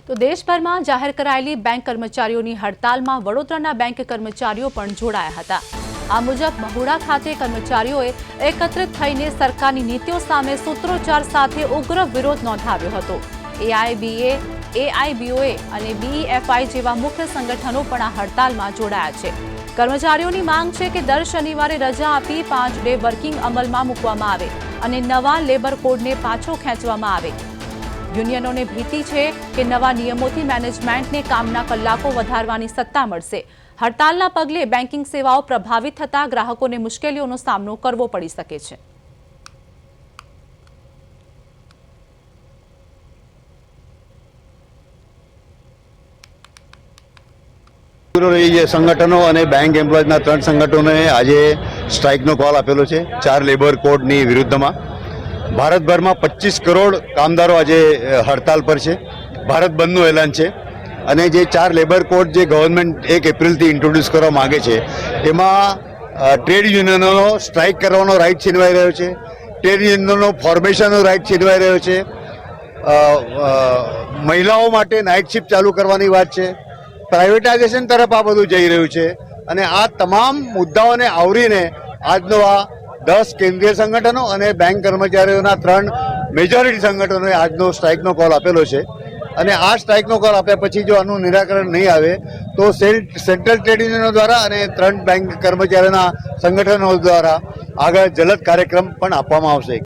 તો દેશભરમાં જાહેર કરાયેલી બેંક કર્મચારીઓની હડતાલમાં વડોદરાના બેંક કર્મચારીઓ પણ જોડાયા હતા। આ મુજબ મહુડા ખાતે કર્મચારીઓએ એકત્રિત થઈને સરકારની નીતિઓ સામે સૂત્રોચ્ચાર સાથે ઉગ્ર વિરોધ નોંધાવ્યો હતો। એઆઈબીઓએ અને બીઈએફઆઈ જેવા મુખ્ય સંગઠનો પણ આ હડતાલમાં જોડાયા છે। કર્મચારીઓની માંગ છે કે દર શનિવારે રજા આપી 5 ડે વર્કિંગ અમલમાં મૂકવામાં આવે અને નવા લેબર કોડને પાછો ખેંચવામાં આવે। યુનિયનોને ભીતિ છે કે નવા નિયમોથી મેનેજમેન્ટને કામના કલાકો વધારવાની સત્તા મળશે। હડતાલના પગલે બેન્કિંગ સેવાઓ પ્રભાવિત થતા ગ્રાહકોને મુશ્કેલીઓનો સામનો કરવો પડી શકે છે। સંગઠનો અને બેંક એમ્પ્લોયઝના 3 સંગઠનોએ આજે સ્ટ્રાઇકનો કોલ આપેલો છે 4 લેબર કોડની વિરુદ્ધમાં। ભારતભરમાં 25 કરોડ કામદારો આજે હડતાલ પર છે। ભારત બંધનું એલાન છે અને જે 4 લેબર કોડ જે ગવર્મેન્ટ 1 એપ્રિલથી ઇન્ટ્રોડ્યુસ કરવા માગે છે એમાં ટ્રેડ યુનિયનોનો સ્ટ્રાઇક કરવાનો રાઇટ છીનવાઈ રહ્યો છે, ટ્રેડ યુનિયનોનો ફોર્મેશનનો રાઇટ છીનવાઈ રહ્યો છે, મહિલાઓ માટે નાઇટ શિફ્ટ ચાલુ કરવાની વાત છે, પ્રાઇવેટાઇઝેશન તરફ આ બધું જઈ રહ્યું છે અને આ તમામ મુદ્દાઓને આવરીને આજનો આ 10 કેન્દ્રીય સંગઠનો અને બેંક કર્મચારીઓના 3 મેજોરિટી સંગઠનોએ આજનો સ્ટ્રાઇકનો કોલ આપેલો છે અને આ સ્ટ્રાઇકનો કોલ આપ્યા પછી જો આનું નિરાકરણ નહીં આવે તો સેન્ટ્રલ ટ્રેડ યુનિયનો દ્વારા અને 3 બેંક કર્મચારીઓના સંગઠનો દ્વારા આગળ જલદ કાર્યક્રમ પણ આપવામાં આવશે।